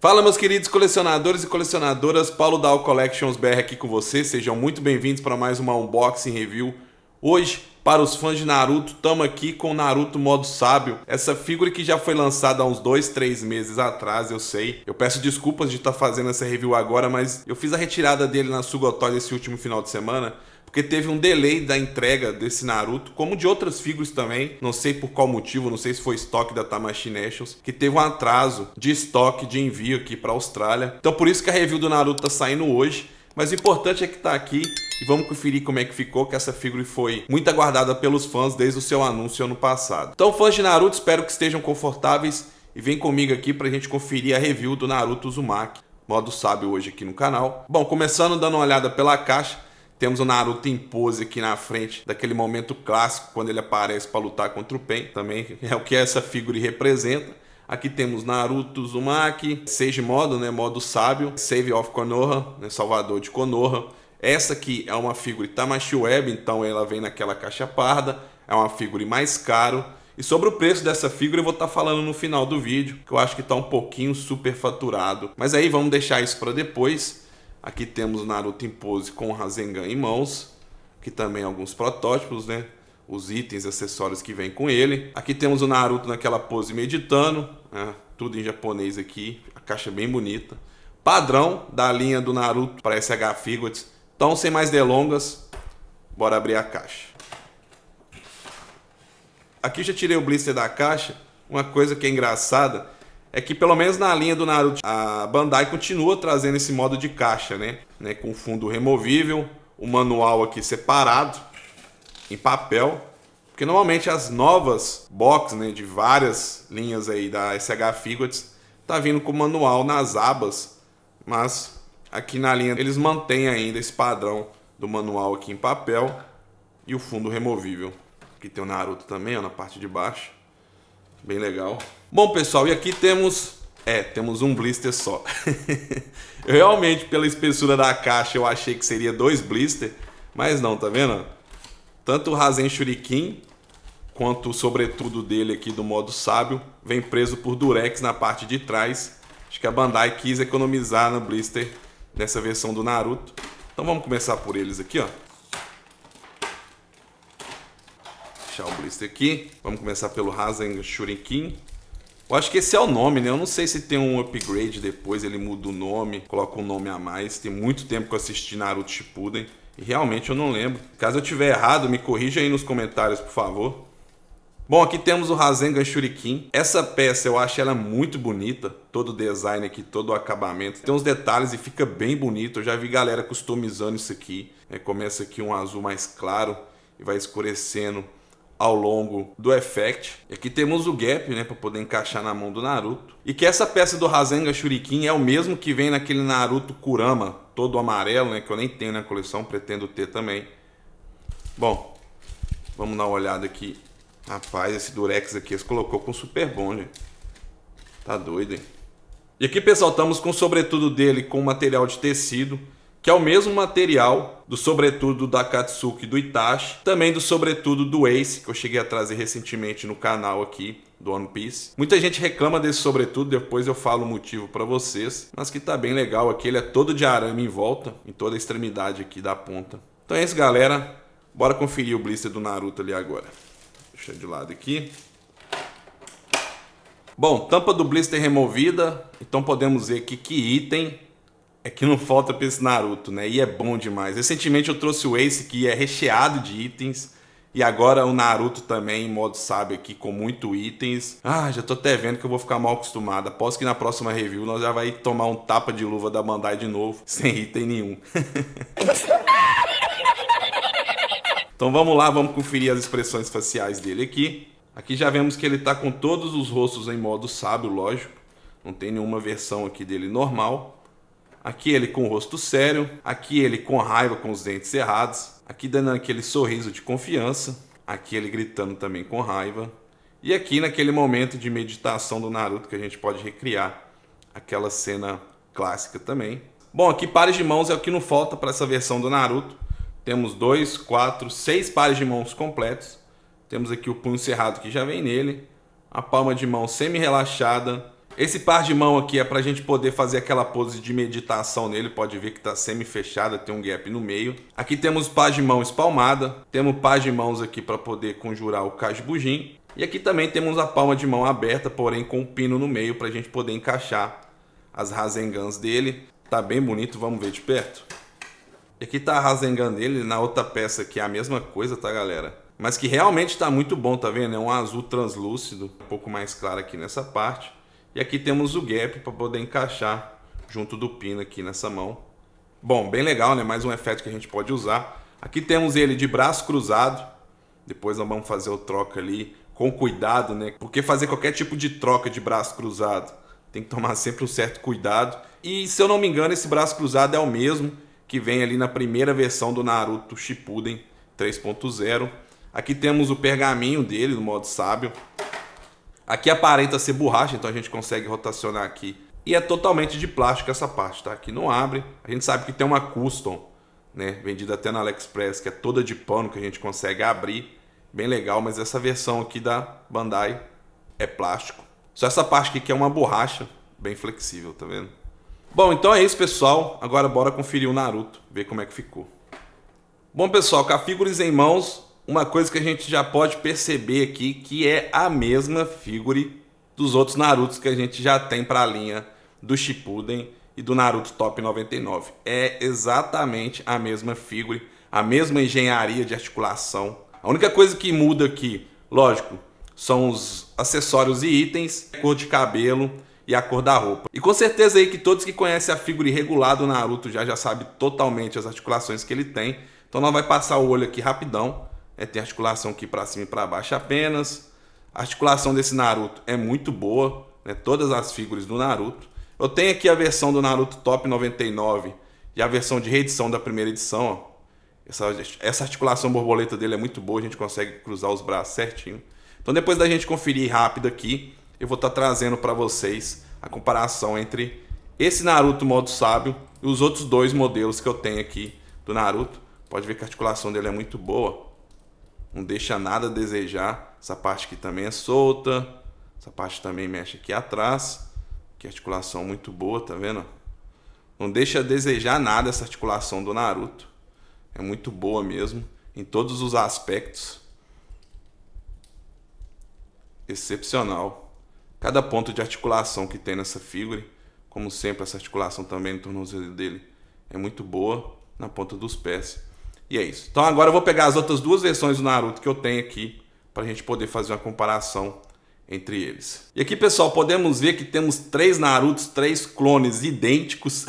Fala, meus queridos colecionadores e colecionadoras, Paulo da All Collections BR aqui com vocês. Sejam muito bem-vindos para mais uma unboxing review. Hoje, para os fãs de Naruto, estamos aqui com o Naruto Modo Sábio. Essa figura que já foi lançada há uns 2-3 meses atrás, eu sei. Eu peço desculpas de estar fazendo essa review agora, mas eu fiz a retirada dele na Sugotoy esse último final de semana, porque teve um delay da entrega desse Naruto, como de outras figuras também, não sei por qual motivo, não sei se foi estoque da Tamashii Nations, que teve um atraso de estoque de envio aqui para a Austrália. Então por isso que a review do Naruto tá saindo hoje, mas o importante é que tá aqui e vamos conferir como é que ficou, que essa figura foi muito aguardada pelos fãs desde o seu anúncio ano passado. Então, fãs de Naruto, espero que estejam confortáveis e vem comigo aqui pra gente conferir a review do Naruto Uzumaki, modo sábio, hoje aqui no canal. Bom, começando dando uma olhada pela caixa, temos o Naruto em pose aqui na frente, daquele momento clássico, quando ele aparece para lutar contra o Pain. Também é o que essa figura representa. Aqui temos Naruto Uzumaki, Sage Modo, né, modo sábio, Save of Konoha, né, salvador de Konoha. Essa aqui é uma figura Tamashii Web, então ela vem naquela caixa parda, é uma figura mais caro. E sobre o preço dessa figura eu vou estar falando no final do vídeo, que eu acho que está um pouquinho superfaturado. Mas aí vamos deixar isso para depois. Aqui temos o Naruto em pose com o Rasengan em mãos. Aqui também alguns protótipos, né? Os itens e acessórios que vem com ele. Aqui temos o Naruto naquela pose meditando, né? Tudo em japonês aqui, a caixa bem bonita. Padrão da linha do Naruto para SH Figures. Então, sem mais delongas, bora abrir a caixa. Aqui já tirei o blister da caixa. Uma coisa que é engraçada é que, pelo menos na linha do Naruto, a Bandai continua trazendo esse modo de caixa, né? Com fundo removível, o manual aqui separado, em papel. Porque normalmente as novas box, né, de várias linhas aí da SH Figures tá vindo com o manual nas abas, mas aqui na linha eles mantêm ainda esse padrão do manual aqui em papel e o fundo removível. Aqui tem o Naruto também, ó, na parte de baixo. Bem legal. Bom, pessoal, e aqui temos um blister só. Eu realmente, pela espessura da caixa, eu achei que seria 2 blister, mas não, tá vendo? Tanto o Rasen Shuriken quanto o sobretudo dele aqui do modo sábio vem preso por durex na parte de trás. Acho que a Bandai quis economizar no blister dessa versão do Naruto. Então vamos começar por eles aqui, ó. Deixar o blister aqui. Vamos começar pelo Rasen Shuriken. Eu acho que esse é o nome, né? Eu não sei se tem um upgrade depois, ele muda o nome, coloca um nome a mais. Tem muito tempo que eu assisti Naruto Shippuden e realmente eu não lembro. Caso eu tiver errado, me corrija aí nos comentários, por favor. Bom, aqui temos o Rasengan Shuriken. Essa peça eu acho ela muito bonita. Todo o design aqui, todo o acabamento. Tem uns detalhes e fica bem bonito. Eu já vi galera customizando isso aqui. Começa aqui um azul mais claro e vai escurecendo ao longo do effect. E aqui temos o gap, né, para poder encaixar na mão do Naruto. E que essa peça do Rasengan Shuriken é o mesmo que vem naquele Naruto Kurama, todo amarelo, né, que eu nem tenho na coleção, pretendo ter também. Bom, vamos dar uma olhada aqui. Rapaz, esse durex aqui eles colocou com super bom, gente. Tá doido, hein? E aqui, pessoal, estamos com o sobretudo dele com material de tecido, que é o mesmo material do sobretudo da Akatsuki e do Itachi, também do sobretudo do Ace, que eu cheguei a trazer recentemente no canal aqui do One Piece. Muita gente reclama desse sobretudo, depois eu falo o motivo para vocês, mas que tá bem legal aqui, ele é todo de arame em volta, em toda a extremidade aqui da ponta. Então é isso, galera, bora conferir o blister do Naruto ali agora. Deixa de lado aqui. Bom, tampa do blister removida, então podemos ver aqui que item é que não falta para esse Naruto, né? E é bom demais. Recentemente eu trouxe o Ace, que é recheado de itens. E agora o Naruto também, em modo sábio aqui, com muito itens. Ah, já tô até vendo que eu vou ficar mal acostumado. Aposto que na próxima review nós já vai tomar um tapa de luva da Bandai de novo, sem item nenhum. Então vamos lá, vamos conferir as expressões faciais dele aqui. Aqui já vemos que ele tá com todos os rostos em modo sábio, lógico. Não tem nenhuma versão aqui dele normal. Aqui ele com o rosto sério, aqui ele com raiva com os dentes cerrados, aqui dando aquele sorriso de confiança, aqui ele gritando também com raiva, e aqui naquele momento de meditação do Naruto que a gente pode recriar aquela cena clássica também. Bom, aqui pares de mãos é o que não falta para essa versão do Naruto. Temos 2, 4, 6 pares de mãos completos. Temos aqui o punho cerrado que já vem nele, a palma de mão semi-relaxada Esse par de mão aqui é pra gente poder fazer aquela pose de meditação nele. Pode ver que tá semi-fechada, tem um gap no meio. Aqui temos par de mão espalmada. Temos par de mãos aqui para poder conjurar o Kajibujin. E aqui também temos a palma de mão aberta, porém com um pino no meio pra gente poder encaixar as Rasengans dele. Tá bem bonito, vamos ver de perto. E aqui tá a Rasengan dele, na outra peça aqui é a mesma coisa, tá, galera? Mas que realmente tá muito bom, tá vendo? É um azul translúcido, um pouco mais claro aqui nessa parte. E aqui temos o gap para poder encaixar junto do pino aqui nessa mão. Bom, bem legal, né? Mais um efeito que a gente pode usar. Aqui temos ele de braço cruzado. Depois nós vamos fazer o troca ali com cuidado, né? Porque fazer qualquer tipo de troca de braço cruzado tem que tomar sempre um certo cuidado. E se eu não me engano, esse braço cruzado é o mesmo que vem ali na primeira versão do Naruto Shippuden 3.0. Aqui temos o pergaminho dele no modo sábio. Aqui aparenta ser borracha, então a gente consegue rotacionar aqui. E é totalmente de plástico essa parte, tá? Aqui não abre. A gente sabe que tem uma custom, né? Vendida até na AliExpress, que é toda de pano, que a gente consegue abrir. Bem legal, mas essa versão aqui da Bandai é plástico. Só essa parte aqui que é uma borracha, bem flexível, tá vendo? Bom, então é isso, pessoal. Agora bora conferir o Naruto, ver como é que ficou. Bom, pessoal, com a figuras em mãos, uma coisa que a gente já pode perceber aqui, que é a mesma figure dos outros Narutos que a gente já tem para a linha do Shippuden e do Naruto Top 99. É exatamente a mesma figure, a mesma engenharia de articulação. A única coisa que muda aqui, lógico, são os acessórios e itens, a cor de cabelo e a cor da roupa. E com certeza aí que todos que conhecem a figura irregular do Naruto já sabem totalmente as articulações que ele tem. Então nós vai passar o olho aqui rapidão. Tem articulação aqui para cima e para baixo apenas. A articulação desse Naruto é muito boa, né? Todas as figuras do Naruto. Eu tenho aqui a versão do Naruto Top 99 e a versão de reedição da primeira edição. Ó. Essa articulação borboleta dele é muito boa, a gente consegue cruzar os braços certinho. Então depois da gente conferir rápido aqui, eu vou estar trazendo para vocês a comparação entre esse Naruto modo sábio e os outros dois modelos que eu tenho aqui do Naruto. Pode ver que a articulação dele é muito boa. Não deixa nada a desejar. Essa parte aqui também é solta. Essa parte também mexe aqui atrás. Que articulação muito boa, tá vendo? Não deixa a desejar nada essa articulação do Naruto. É muito boa mesmo, em todos os aspectos. Excepcional. Cada ponto de articulação que tem nessa figura, como sempre, essa articulação também no tornozelo dele é muito boa, na ponta dos pés. E é isso. Então agora eu vou pegar as outras duas versões do Naruto que eu tenho aqui, para a gente poder fazer uma comparação entre eles. E aqui, pessoal, podemos ver que temos 3 Narutos, 3 clones idênticos.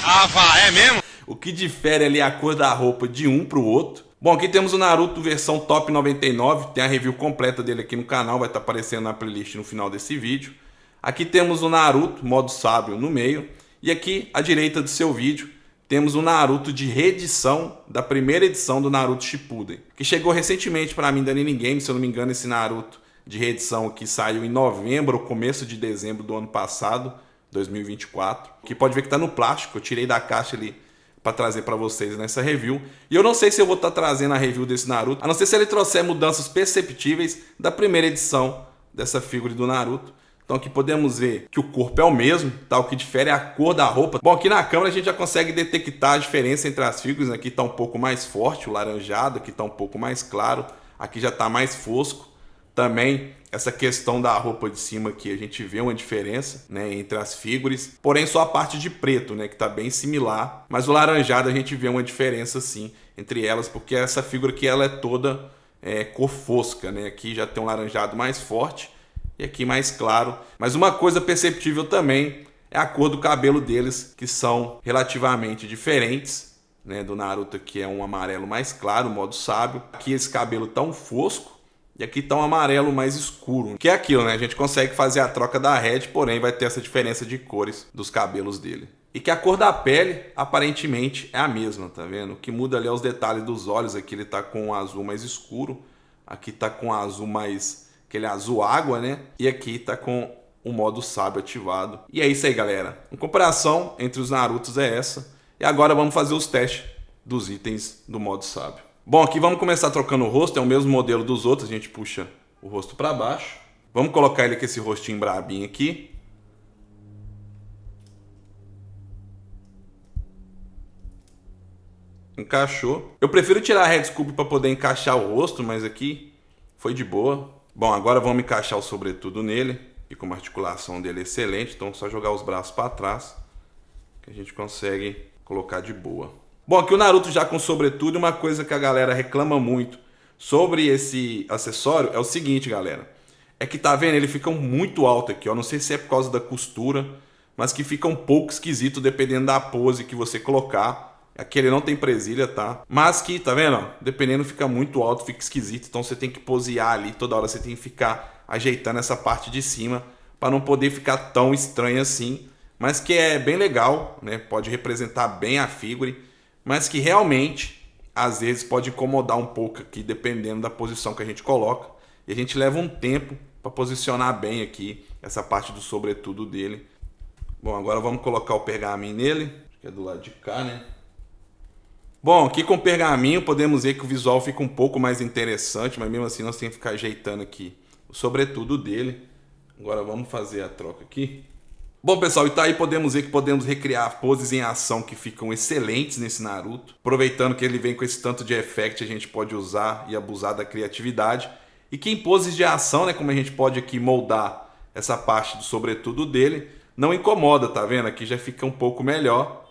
Ah, vá, é mesmo? O que difere ali é a cor da roupa de um para o outro. Bom, aqui temos o Naruto versão Top 99, tem a review completa dele aqui no canal, vai estar aparecendo na playlist no final desse vídeo. Aqui temos o Naruto, modo sábio, no meio. E aqui, à direita do seu vídeo, temos o Naruto de reedição da primeira edição do Naruto Shippuden, que chegou recentemente para mim da Ninguém, se eu não me engano, esse Naruto de reedição aqui saiu em novembro ou começo de dezembro do ano passado, 2024. Que pode ver que está no plástico, eu tirei da caixa ali para trazer para vocês nessa review. E eu não sei se eu vou estar trazendo a review desse Naruto, a não ser se ele trouxer mudanças perceptíveis da primeira edição dessa figura do Naruto. Então aqui podemos ver que o corpo é o mesmo, tá? O que difere é a cor da roupa. Bom, aqui na câmera a gente já consegue detectar a diferença entre as figuras. Aqui está um pouco mais forte, o laranjado, aqui está um pouco mais claro, aqui já está mais fosco. Também essa questão da roupa de cima aqui, a gente vê uma diferença, né, entre as figuras. Porém só a parte de preto, né, que está bem similar. Mas o laranjado a gente vê uma diferença sim entre elas, porque essa figura aqui ela é toda cor fosca, né? Aqui já tem um laranjado mais forte e aqui mais claro. Mas uma coisa perceptível também é a cor do cabelo deles, que são relativamente diferentes, né? Do Naruto aqui é um amarelo mais claro, modo sábio. Aqui esse cabelo tão fosco e aqui tá um amarelo mais escuro. Que é aquilo, né? A gente consegue fazer a troca da head, porém vai ter essa diferença de cores dos cabelos dele. E que a cor da pele, aparentemente, é a mesma, tá vendo? O que muda ali é os detalhes dos olhos. Aqui ele tá com um azul mais escuro. Aqui tá com um azul mais... aquele azul água, né? E aqui tá com o modo sábio ativado. E é isso aí, galera. Em comparação entre os Narutos é essa. E agora vamos fazer os testes dos itens do modo sábio. Bom, aqui vamos começar trocando o rosto. É o mesmo modelo dos outros. A gente puxa o rosto para baixo. Vamos colocar ele com esse rostinho brabinho aqui. Encaixou. Eu prefiro tirar a Red Sculpt para poder encaixar o rosto, mas aqui foi de boa. Bom, agora vamos encaixar o sobretudo nele. E como a articulação dele é excelente, então é só jogar os braços para trás que a gente consegue colocar de boa. Bom, aqui o Naruto já com sobretudo, uma coisa que a galera reclama muito sobre esse acessório é o seguinte, galera. É que tá vendo, ele fica muito alto aqui, ó. Não sei se é por causa da costura, mas que fica um pouco esquisito dependendo da pose que você colocar. Aqui ele não tem presilha, tá? Mas que, tá vendo, ó? Dependendo fica muito alto, fica esquisito. Então você tem que posear ali, toda hora você tem que ficar ajeitando essa parte de cima para não poder ficar tão estranho assim. Mas que é bem legal, né? Pode representar bem a figure, mas que realmente, às vezes, pode incomodar um pouco aqui, dependendo da posição que a gente coloca. E a gente leva um tempo para posicionar bem aqui essa parte do sobretudo dele. Bom, agora vamos colocar o pergaminho nele, acho que é do lado de cá, né? Bom, aqui com o pergaminho podemos ver que o visual fica um pouco mais interessante, mas mesmo assim nós temos que ficar ajeitando aqui o sobretudo dele. Agora vamos fazer a troca aqui. Bom, pessoal, e tá aí podemos ver que podemos recriar poses em ação que ficam excelentes nesse Naruto. Aproveitando que ele vem com esse tanto de effect, a gente pode usar e abusar da criatividade. E que em poses de ação, né, como a gente pode aqui moldar essa parte do sobretudo dele, não incomoda, tá vendo? Aqui já fica um pouco melhor,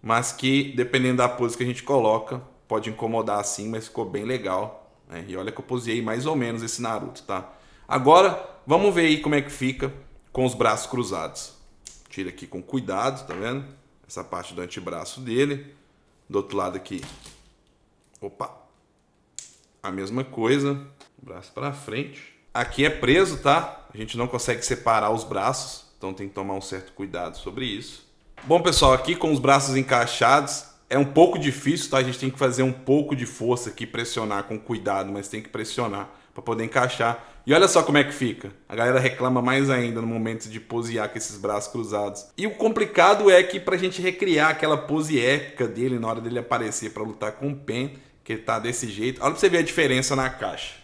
mas que dependendo da pose que a gente coloca, pode incomodar assim, mas ficou bem legal, né? E olha que eu posei mais ou menos esse Naruto, tá? Agora, vamos ver aí como é que fica com os braços cruzados. Tira aqui com cuidado, tá vendo? Essa parte do antebraço dele. Do outro lado aqui, opa, a mesma coisa, braço para frente. Aqui é preso, tá? A gente não consegue separar os braços, então tem que tomar um certo cuidado sobre isso. Bom, pessoal, aqui com os braços encaixados, é um pouco difícil, tá? A gente tem que fazer um pouco de força aqui, pressionar com cuidado, mas tem que pressionar para poder encaixar. E olha só como é que fica. A galera reclama mais ainda no momento de posear com esses braços cruzados. E o complicado é que pra gente recriar aquela pose épica dele na hora dele aparecer para lutar com o Pen, que ele tá desse jeito. Olha pra você ver a diferença na caixa.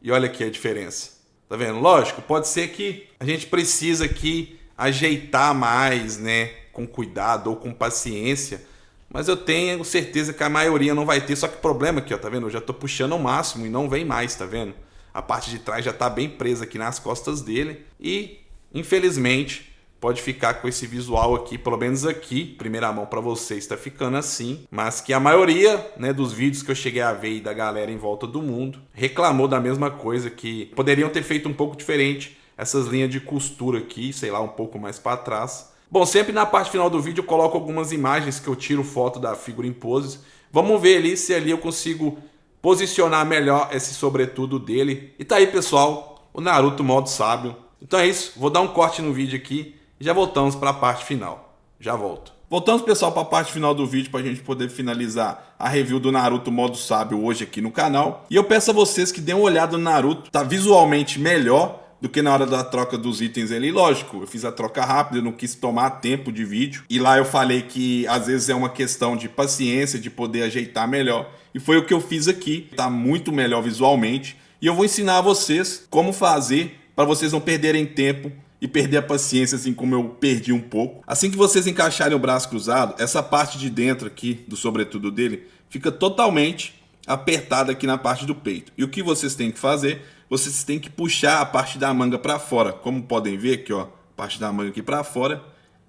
E olha aqui a diferença. Tá vendo? Lógico, pode ser que a gente precisa aqui ajeitar mais, né? Com cuidado ou com paciência. Mas eu tenho certeza que a maioria não vai ter. Só que o problema aqui, ó, tá vendo? Eu já tô puxando ao máximo e não vem mais, tá vendo? A parte de trás já está bem presa aqui nas costas dele. E, infelizmente, pode ficar com esse visual aqui, pelo menos aqui, primeira mão para vocês, está ficando assim. Mas que a maioria, né, dos vídeos que eu cheguei a ver e da galera em volta do mundo reclamou da mesma coisa, que poderiam ter feito um pouco diferente essas linhas de costura aqui, sei lá, um pouco mais para trás. Bom, sempre na parte final do vídeo eu coloco algumas imagens que eu tiro foto da figura em poses. Vamos ver ali se ali eu consigo posicionar melhor esse sobretudo dele. E tá aí, pessoal, o Naruto modo sábio. Então é isso, vou dar um corte no vídeo aqui e já voltamos para a parte final. Já volto. Voltamos, pessoal, para a parte final do vídeo para a gente poder finalizar a review do Naruto modo sábio hoje aqui no canal. E eu peço a vocês que deem uma olhada no Naruto, tá visualmente melhor do que na hora da troca dos itens ali. Lógico, eu fiz a troca rápida, eu não quis tomar tempo de vídeo. E lá eu falei que às vezes é uma questão de paciência, de poder ajeitar melhor. E foi o que eu fiz aqui. Tá muito melhor visualmente. E eu vou ensinar a vocês como fazer para vocês não perderem tempo e perder a paciência, assim como eu perdi um pouco. Assim que vocês encaixarem o braço cruzado, essa parte de dentro aqui do sobretudo dele fica totalmente apertada aqui na parte do peito. E o que vocês têm que fazer? Vocês têm que puxar a parte da manga para fora. Como podem ver aqui, ó, a parte da manga aqui para fora.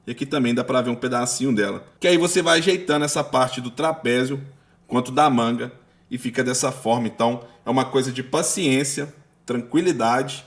E aqui também dá para ver um pedacinho dela. Que aí você vai ajeitando essa parte do trapézio quanto da manga e fica dessa forma. Então é uma coisa de paciência, tranquilidade,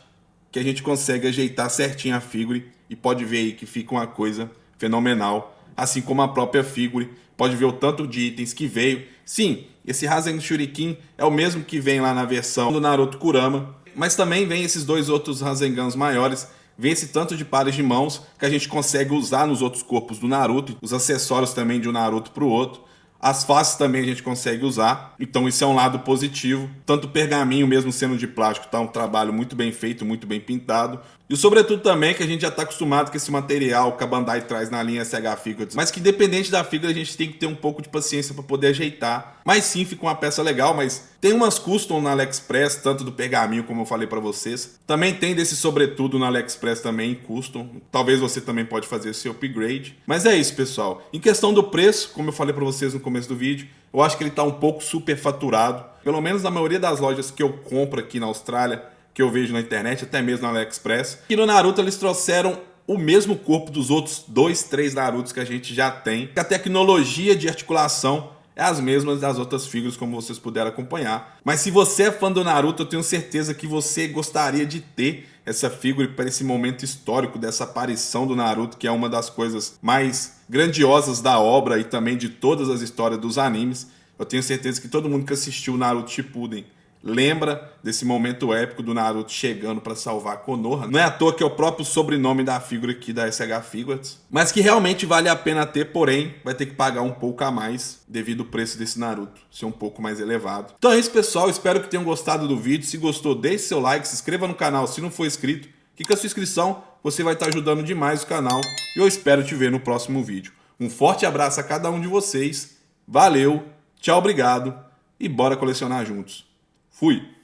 que a gente consegue ajeitar certinho a figure e pode ver aí que fica uma coisa fenomenal. Assim como a própria figure, pode ver o tanto de itens que veio. Sim, esse Rasen Shuriken é o mesmo que vem lá na versão do Naruto Kurama, mas também vem esses dois outros Rasengans maiores, vem esse tanto de pares de mãos que a gente consegue usar nos outros corpos do Naruto, os acessórios também de um Naruto para o outro. As faces também a gente consegue usar, então isso é um lado positivo. Tanto o pergaminho, mesmo sendo de plástico, tá um trabalho muito bem feito, muito bem pintado. E o sobretudo também que a gente já está acostumado com esse material que a Bandai traz na linha SH Figures, mas que independente da figura a gente tem que ter um pouco de paciência para poder ajeitar. Mas sim, fica uma peça legal, mas tem umas custom na AliExpress, tanto do pergaminho como eu falei para vocês. Também tem desse sobretudo na AliExpress também em custom. Talvez você também pode fazer esse upgrade. Mas é isso, pessoal. Em questão do preço, como eu falei para vocês no começo do vídeo, eu acho que ele está um pouco superfaturado. Pelo menos na maioria das lojas que eu compro aqui na Austrália, que eu vejo na internet, até mesmo na AliExpress. E no Naruto eles trouxeram o mesmo corpo dos outros 2, 3 Narutos que a gente já tem. A tecnologia de articulação é as mesmas das outras figuras, como vocês puderam acompanhar. Mas se você é fã do Naruto, eu tenho certeza que você gostaria de ter essa figura para esse momento histórico dessa aparição do Naruto, que é uma das coisas mais grandiosas da obra e também de todas as histórias dos animes. Eu tenho certeza que todo mundo que assistiu Naruto Shippuden lembra desse momento épico do Naruto chegando para salvar Konoha. Não é à toa que é o próprio sobrenome da figura aqui da SH Figures, mas que realmente vale a pena ter, porém vai ter que pagar um pouco a mais devido ao preço desse Naruto ser um pouco mais elevado. Então é isso, pessoal, espero que tenham gostado do vídeo. Se gostou, deixe seu like, se inscreva no canal se não for inscrito, que com a sua inscrição você vai estar ajudando demais o canal e eu espero te ver no próximo vídeo. Um forte abraço a cada um de vocês, valeu, tchau, obrigado e bora colecionar juntos. Fui!